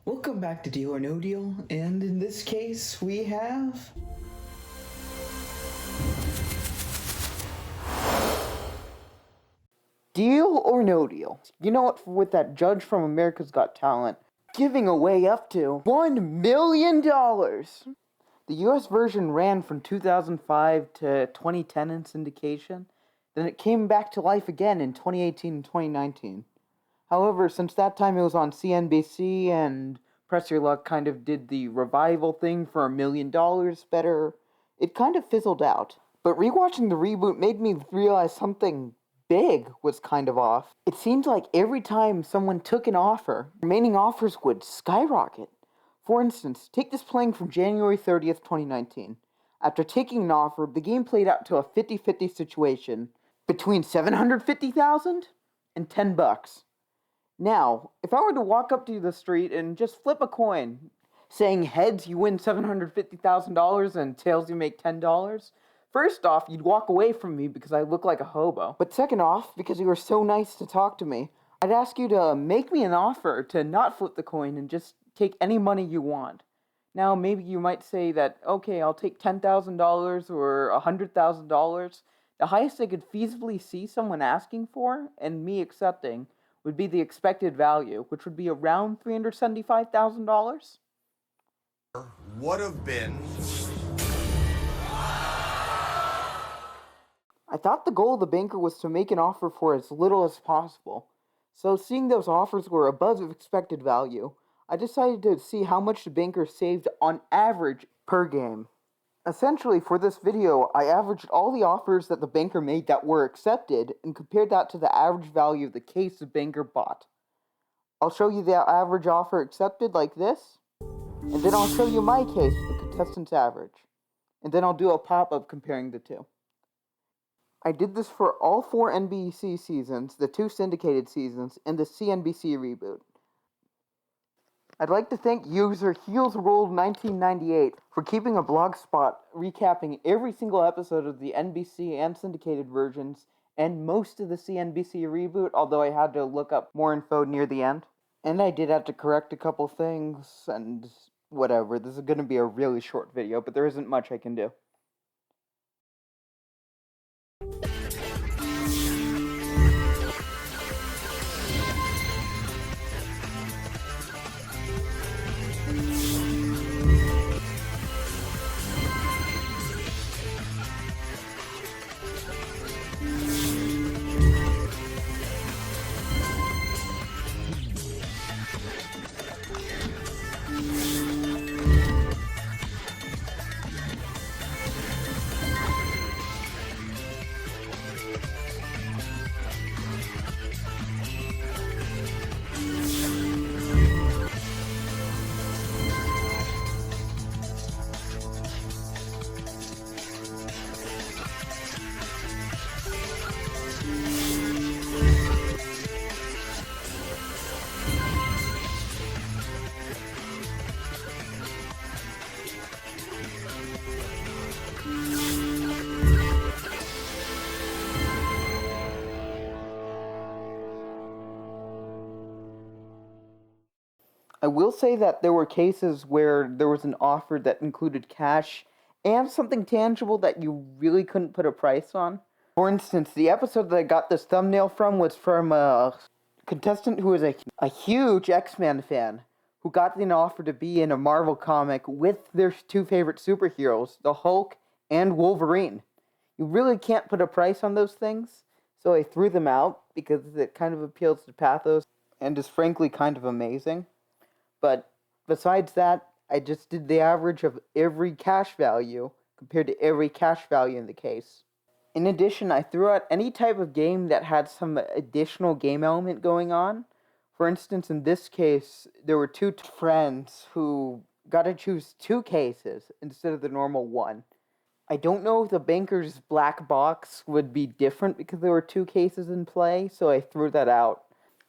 Welcome back to Deal or No Deal, and in this case we have... Deal or No Deal. You know what, with that judge from America's Got Talent giving away up to $1 million. The US version ran from 2005 to 2010 in syndication, then it came back to life again in 2018 and 2019. However, since that time it was on CNBC and Press Your Luck kind of did the revival thing for $1 million better, it kind of fizzled out. But rewatching the reboot made me realize something big was kind of off. It seemed like every time someone took an offer, remaining offers would skyrocket. For instance, take this playing from January 30th, 2019. After taking an offer, the game played out to a 50-50 situation between $750,000 and $10. Now, if I were to walk up to the street and just flip a coin, saying heads you win $750,000 and tails you make $10, first off, you'd walk away from me because I look like a hobo. But second off, because you were so nice to talk to me, I'd ask you to make me an offer to not flip the coin and just take any money you want. Now, maybe you might say that, okay, I'll take $10,000 or $100,000. The highest I could feasibly see someone asking for, and me accepting, would be the expected value, which would be around $375,000. Would have been... I thought the goal of the banker was to make an offer for as little as possible. So seeing those offers were above expected value, I decided to see how much the banker saved on average per game. Essentially, for this video, I averaged all the offers that the banker made that were accepted and compared that to the average value of the case the banker bought. I'll show you the average offer accepted like this, and then I'll show you my case, the contestant's average. And then I'll do a pop-up comparing the two. I did this for all 4 NBC seasons, the 2 syndicated seasons, and the CNBC reboot. I'd like to thank user HeelsRuled1998 for keeping a blog spot recapping every single episode of the NBC and syndicated versions, and most of the CNBC reboot, although I had to look up more info near the end. And I did have to correct a couple things, and whatever. This is going to be a really short video, but there isn't much I can do. I will say that there were cases where there was an offer that included cash and something tangible that you really couldn't put a price on. For instance, the episode that I got this thumbnail from was from a contestant who is a huge X-Men fan who got an offer to be in a Marvel comic with their 2 favorite superheroes, the Hulk and Wolverine. You really can't put a price on those things, so I threw them out because it kind of appeals to pathos and is frankly kind of amazing. But besides that, I just did the average of every cash value compared to every cash value in the case. In addition, I threw out any type of game that had some additional game element going on. For instance, in this case, there were 2 friends who got to choose 2 cases instead of the normal 1. I don't know if the banker's black box would be different because there were 2 cases in play, so I threw that out.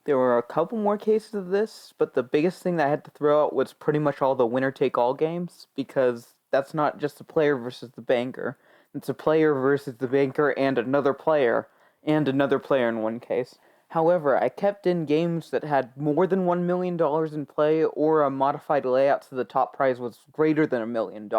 There were a couple more cases of this, but the biggest thing that I had to throw out was pretty much all the winner-take-all games, because that's not just the player versus the banker. It's a player versus the banker and another player in one case. However, I kept in games that had more than $1 million in play or a modified layout so the top prize was greater than $1 million.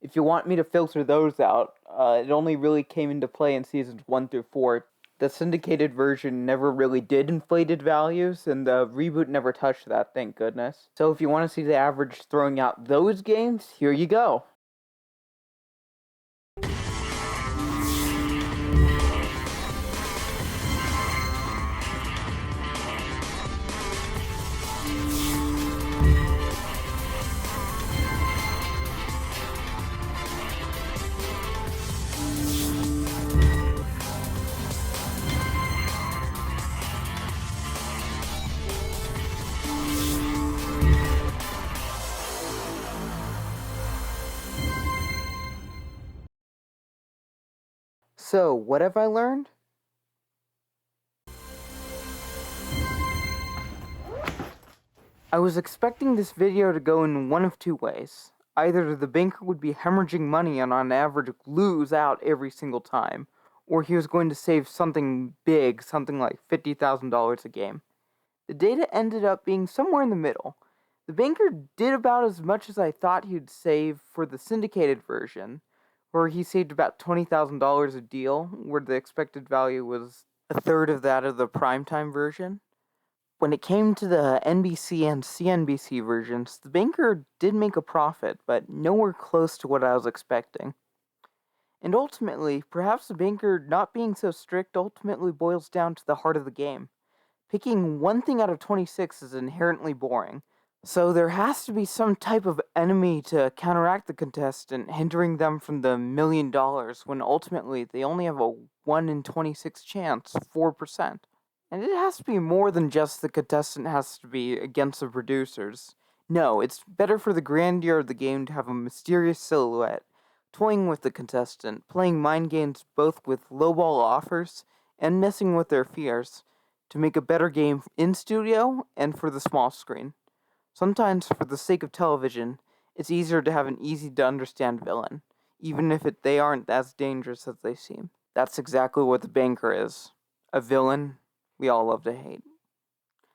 If you want me to filter those out, it only really came into play in seasons 1 through 4. The syndicated version never really did inflated values, and the reboot never touched that, thank goodness. So if you want to see the average throwing out those games, here you go. So, what have I learned? I was expecting this video to go in one of two ways. Either the banker would be hemorrhaging money and on average lose out every single time, or he was going to save something big, something like $50,000 a game. The data ended up being somewhere in the middle. The banker did about as much as I thought he'd save for the syndicated version, where he saved about $20,000 a deal, where the expected value was a third of that of the primetime version. When it came to the NBC and CNBC versions, the banker did make a profit, but nowhere close to what I was expecting. And ultimately, perhaps the banker not being so strict ultimately boils down to the heart of the game. Picking one thing out of 26 is inherently boring, so there has to be some type of enemy to counteract the contestant, hindering them from the $1 million when ultimately they only have a 1 in 26 chance, 4%. And it has to be more than just the contestant has to be against the producers. No, it's better for the grandeur of the game to have a mysterious silhouette, toying with the contestant, playing mind games both with lowball offers and messing with their fears, to make a better game in studio and for the small screen. Sometimes, for the sake of television, it's easier to have an easy-to-understand villain, even if they aren't as dangerous as they seem. That's exactly what the banker is. A villain we all love to hate.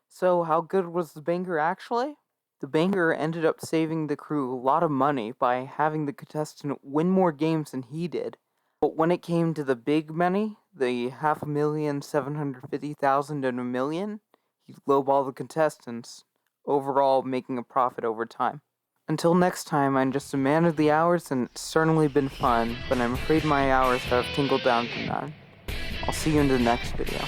So, how good was the banker actually? The banker ended up saving the crew a lot of money by having the contestant win more games than he did. But when it came to the big money, the $500,000, $750,000, and $1 million, he lowballed the contestants, overall making a profit over time. Until next time, I'm just a man of the hours, and it's certainly been fun, but I'm afraid my hours have tinkled down to none. I'll see you in the next video.